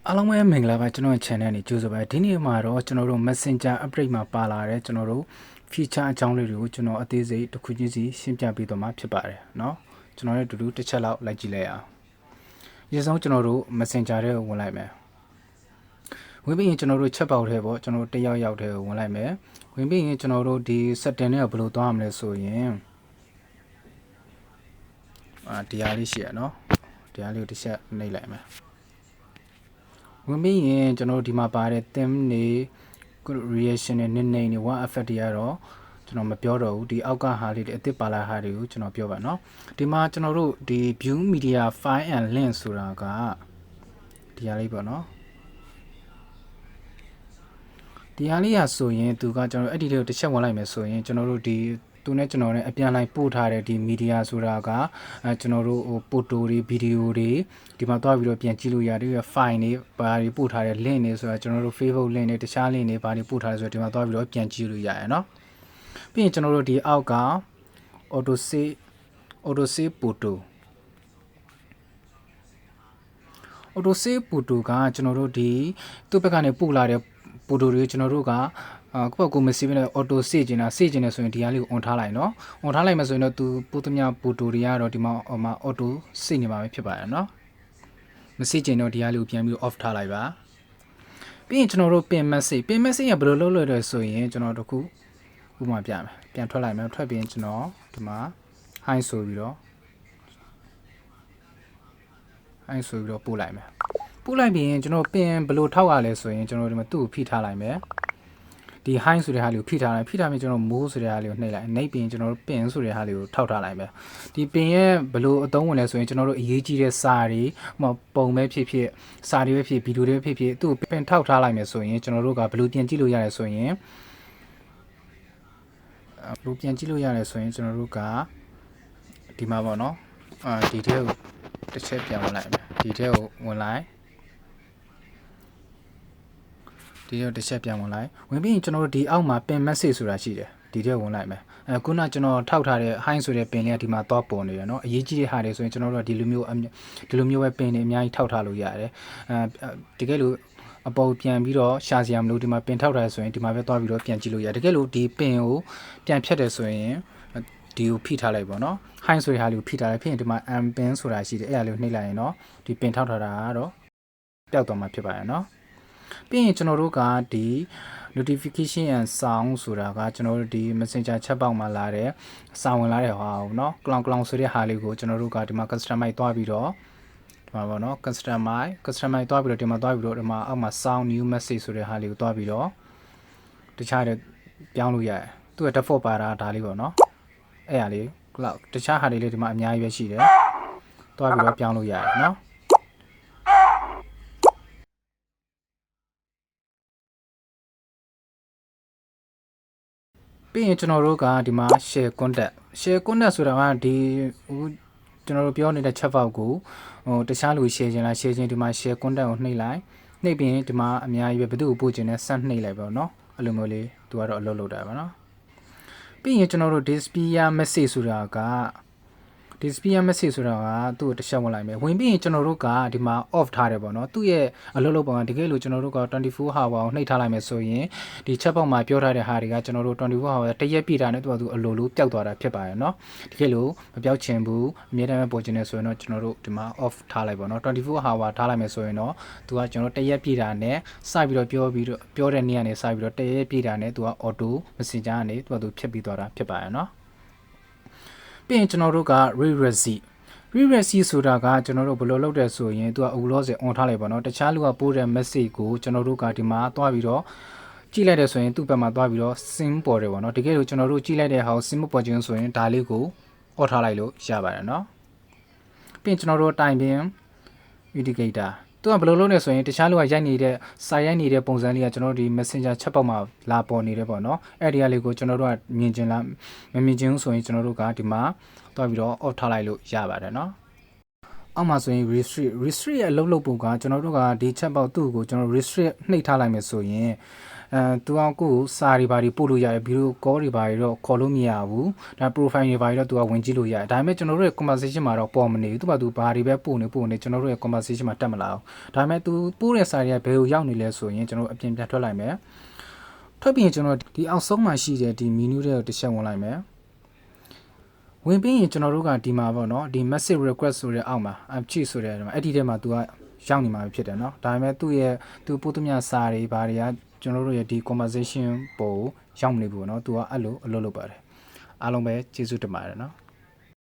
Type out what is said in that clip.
အားလုံးပဲမင်္ဂလာပါကျွန်တော် channel နေကြိုဆိုပါဒီနေ့မှာတော့ကျွန်တော်တို့ Messenger update မှာပါလာတဲ့ကျွန်တော်တို့ feature အကြောင်းလေးတွေကိုကျွန်တော်အသေးစိတ်တစ်ခုချင်းစီရှင်းပြပေးသွားမှာဖြစ်ပါတယ်เนาะကျွန်တော်လည်းတူတူတစ်ချက်လောက်လိုက်ကြည့်လိုက်အောင်အရင်ဆုံးကျွန်တော်တို့ Messenger ထဲကိုဝင်လိုက်မယ်ဝင်ပြီးရင်ကျွန်တော်တို့ချက်ပေါက်ထဲပေါ့ကျွန်တော်တို့တယောက်ယောက်ထဲကိုဝင်လိုက်မယ်ဝင်ပြီးရင်ကျွန်တော်တို့ဒီ setting တွေကဘယ်လိုသွားမလဲဆိုရင်တရားလေးရှိရเนาะတရားလေးကိုတစ်ချက်နှိပ်လိုက်မယ်ဝင်ပြီးရင်ကျွန်တော်တို့ဒီမှာပါတဲ့ theme တွေ reaction နဲ့ nickname တွေ one effect တွေကတော့ကျွန်တော်မပြောတော့ဘူးဒီအောက်ကဟာလေးတွေအသစ်ပါလာဟာတွေကိုကျွန်တော်ပြောပါเนาะဒီမှာကျွန်တော်တို့ဒီ view media file and link ဆိုတာကဒီဟာလေးပေါ့เนาะဒီဟာလေးရဆိုရင်သူကကျွန်တော်အဲ့ဒီတွေကိုတစ်ချက်ဝင်လိုက်မယ်ဆိုရင်ကျွန်တော်တို့ဒီသူနဲ့ကျွန်တော်နဲ့အပြန်လိုက်ပို့ထားတဲ့ဒီ media ဆိုတာကကျွန်တော်တို့ဟို photo တွေ video တွေဒီမှာတွားပြီးတော့ပြန်ကြည့်လို့ရတယ် file တွေဘာတွေပို့ထားတဲ့ link တွေဆိုတာကျွန်တော်တို့ Facebook link တွေတခြား link တွေဘာတွေပို့ထားလဲဆိုတော့ဒီမှာတွားပြီးတော့ပြန်ကြည့်လို့ရတယ်เนาะပြီးရင်ကျွန်တော်တို့ဒီအောက်က auto save photoကကျွန်တော်တို့ဒီသူ့ဘက်ကနေပို့လာတဲ့ photo တွေကျွန်တော်တို့ကကိုယ့်ကိုမစီးဘဲနဲ့ auto save ကျင်တာဆိုရင်ဒီဟာလေးကို on ထားလိုက်เนาะ on ထားလိုက်မှဆိုရင်တော့သူပို့သမျှ photo တွေကတော့ဒီမှာ auto save နေမှာပဲဖြစ်ပါတယ်เนาะမစီးကျင်တော့ဒီဟာလေးကိုပြန်ပြီး off ထားလိုက်ပါပြီးရင်ကျွန်တော်တို့ pin message ကဘယ်လိုလုပ်လို့လဲဆိုရင်ကျွန်တော်တို့ခုဥပမာပြမယ်ပြန်ထွက်လိုက်မယ်ထွက်ပြီးရင်ကျွန်တော်ဒီမှာ hi ဆိုပြီးတော့ပို့လိုက်မယ်ပို့လိုက်ပြီးရင်ကျွန်တော် pin ဘယ်လိုထောက်ရလဲဆိုရင်ကျွန်တော်ဒီမှာသူ့ကိုဖိထားလိုက်မယ်ဒီ high ဆိုတဲ့ဟာလေးကိုဖိထားလိုက်ဖိထားပြီးကျွန်တော် move ဆိုတဲ့ဟာလေးကိုနှိပ်လိုက်နှိပ်ပြီးရင်ကျွန်တော်တို့ pin ဆိုတဲ့ဟာလေးကိုထောက်ထားလိုက်မယ်ဒီ pin ရဲ့ဘယ်လိုအသုံးဝင်လဲဆိုရင်ကျွန်တော်တို့အရေးကြီးတဲ့စာတွေပုံပဲဖြစ်ဖြစ်စာတွေပဲဖြစ်ဗီဒီယိုတွေပဲဖြစ်ဖြစ်သူ့ကို pin ထောက်ထားလိုက်မယ်ဆိုရင်ကျွန်တော်တို့ကဘယ်လိုပြန်ကြည့်လို့ရလဲဆိုရင်ကျွန်တော်တို့ကဒီမှာပေါ့နော်ဒီထဲကိုတစ်ချက်ပြန်ဝင်လိုက်မယ်ဒီထဲကိုဝင်လိုက်တစ်ချက်ပြန်ဝင်လိုက်ဝင်ပြီးရင်ကျွန်တော်တို့ဒီအောက်မှာ pin message ဆိုတာရှိတယ်ဒီထဲဝင်လိုက်မယ်ခုနကျွန်တော်ထောက်ထားတဲ့ high ဆိုတဲ့ pin လေးကဒီမှာတော့ပေါ်နေတယ်เนาะအရေးကြီးတဲ့ဟာတွေဆိုရင်ကျွန်တော်တို့ကဒီလိုမျိုးပဲ pin တွေအများကြီးထောက်ထားလို့ရတယ်တကယ်လို့အပေါ်ပြန်ပြီးတော့ရှာစရာမလိုဒီမှာ pin ထောက်ထားဆိုရင်ဒီမှာပဲသွားပြီးတော့ပြန်ကြည့်လို့ရတယ်တကယ်လို့ဒီ pin ကိုပြန်ဖြတ်တယ်ဆိုရင်ဒီကိုဖိထားလိုက်ပေါ့နော် high ဆိုတဲ့ဟာလေးကိုဖိထားလိုက်ဖြစ်ရင်ဒီမှာ unpin ဆိုတာရှိတယ်အဲ့ဒါလေးကိုနှိပ်လိုက်ရင်တော့ဒီ pin ထောက်ထားတာကတော့ပျောက်သွားမှာဖြစ်ပါတယ်เนาะပြီးရင်ကျွန်တော်တို့ကဒီ notification and sound ဆိုတာကကျွန်တော်တို့ဒီ messenger chat box မှာလာတဲ့စာဝင်လာတဲ့ဟာပေါ့เนาะ cloud ဆိုတဲ့ဟာလေးကိုကျွန်တော်တို့ကဒီမှာ customize သွားပြီးတော့ဒီမှာပေါ့เนาะ customize သွားပြီးတော့ဒီမှာအောက်မှာ sound new message ဆိုတဲ့ဟာလေးကိုသွားပြီးတော့တခြားတဲ့ပြောင်းလို့ရတယ်သူက default ပါတာဒါလေးပေါ့เนาะအဲ့ဟာလေး cloud တခြားဟာတွေလေးဒီမှာအများကြီးပဲရှိတယ်သွားပြီးတော့ပြောင်းလို့ရတယ်เนาะပြီးရင်ကျွန်တော်တို့ကဒီမှာ share contact ဆိုတာကဒီကျွန်တော်တို့ပြောနေတဲ့ chat box ကိုတခြားလူ share ခြင်းလား share ခြင်းဒီမှာ share contact ကိုနှိပ်လိုက်နှိပ်ပြီးရင်ဒီမှာအများကြီးပဲဘယ်သူ့ကိုပို့ခြင်းလဲဆက်နှိပ်လိုက်ပါတော့เนาะအဲ့လိုမျိုးလေးသူကတော့အလုပ်လုပ်တာပါเนาะပြီးရင်ကျွန်တော်တို့ display message ဆိုတာကသူ့ကိုတစ်ချက်ဝင်လိုက်မယ်ဝင်ပြီးရင်ကျွန်တော်တို့ကဒီမှာ off ထားတယ်ပေါ့နော်သူ့ရဲ့အလုပ်လုပ်ပုံကတကယ်လို့ကျွန်တော်တို့က24 hour ကိုနှိပ်ထားလိုက်မယ်ဆိုရင်ဒီ chat box မှာပြောထားတဲ့ဟာတွေကကျွန်တော်တို့24 hour တရက်ပြည့်တာနဲ့သူကအလိုလိုပျောက်သွားတာဖြစ်ပါတယ်နော်တကယ်လို့မပျောက်ချင်ဘူးအမြဲတမ်းပဲပေါ်ချင်နေဆိုရင်တော့ကျွန်တော်တို့ဒီမှာ off ထားလိုက်ပေါ့နော်24 hour ထားလိုက်မယ်ဆိုရင်တော့သူကကျွန်တော်တရက်ပြည့်တာနဲ့စပြီးတော့ပြောတဲ့နေ့ကနေစပြီးတော့တရက်ပြည့်တာနဲ့သူက auto messenger ကနေသူဖြတ်ပြီးသွားတာဖြစ်ပါတယ်နော်ပြီးရင်ကျွန်တော်တို့က re-receipt ဆိုတာကကျွန်တော်တို့ဘယ်လိုလုပ်တယ်ဆိုရင်သူကအခုလောဆယ် on ထားလိုက်ပါတော့တခြားလူကပို့တဲ့ message ကိုကျွန်တော်တို့ကဒီမှာသွားပြီးတော့ကြည့်လိုက်တယ်ဆိုရင်သူ့ဘက်မှာသွားပြီးတော့ sim ပေါ်တယ်ပေါ့နော်တကယ်လို့ကျွန်တော်တို့ကြည့်လိုက်တဲ့ဟာကို sim ပေါ်ခြင်းဆိုရင်ဒါလေးကို off ထားလိုက်လို့ရပါတယ်နော်ပြီးရင်ကျွန်တော်တို့တိုင်ပင် indicatorသူကဘယ်လိုလုပ်လဲဆိုရင်တခြားလူကရိုက်နေတဲ့ပုံစံလေးကကျွန်တော်တို့ဒီ messenger chat box မှာလာပေါ်နေတယ်ပေါ့နော်အဲ့ဒီအရာလေးကိုကျွန်တော်တို့ကမြင်ခြင်းလားမမြင်ခြင်းဆိုရင်ကျွန်တော်တို့ကဒီမှာသွားပြီးတော့ off ထားလိုက်လို့ရပါတယ်နော်အောက်မှာဆိုရင် restrict ရဲ့အလုပ်လုပ်ပုံကကျွန်တော်တို့ကဒီ chat box သူ့ကိုကျွန်တော် restrict နှိပ်ထားလိုက်မယ်ဆိုရင် သူအောင်ကိုစာတွေဘာတွေပို့လို့ရတယ်ဗီဒီယိုကောတွေဘာတွေတော့ခေါ်လို့မရဘူးဒါ profile တွေဘာတွေတော့သူကဝင်ကြည့်လို့ရတယ်ဒါပေမဲ့ကျွန်တော်တို့ရဲ့ conversation မှာတော့ပေါ်မနေဘူးသူကသူဘာတွေပဲပို့နေကျွန်တော်တို့ရဲ့ conversation မှာတက်မလာဘူးဒါပေမဲ့သူပို့တဲ့စာတွေကဘယ်ကိုရောက်နေလဲဆိုရင်ကျွန်တော်အပြင်ပြန်ထွက်လိုက်မယ်ထွက်ပြီးရင်ကျွန်တော်ဒီအောက်ဆုံးမှာရှိတဲ့ဒီ menu တွေကိုတစ်ချက်ဝင်လိုက်မယ်ဝင်ပြီးရင်ကျွန်တော်တို့ကဒီမှာပေါ့နော်ဒီ message request ဆိုတဲ့အောက်မှာ update ဆိုတဲ့အဲ့ဒီထဲမှာသူကရောက်နေမှာဖြစ်တယ်เนาะဒါပေမဲ့သူပို့သမျှစာတွေဘာတွေကကျွန်တော်တို့ရဲ့ဒီ conversation ပေါ်ရောက်မနေဘူးเนาะသူကအဲ့လိုအလုပ်လုပ်ပါတယ်အားလုံးပဲကျေးဇူးတင်ပါတယ်เนาะ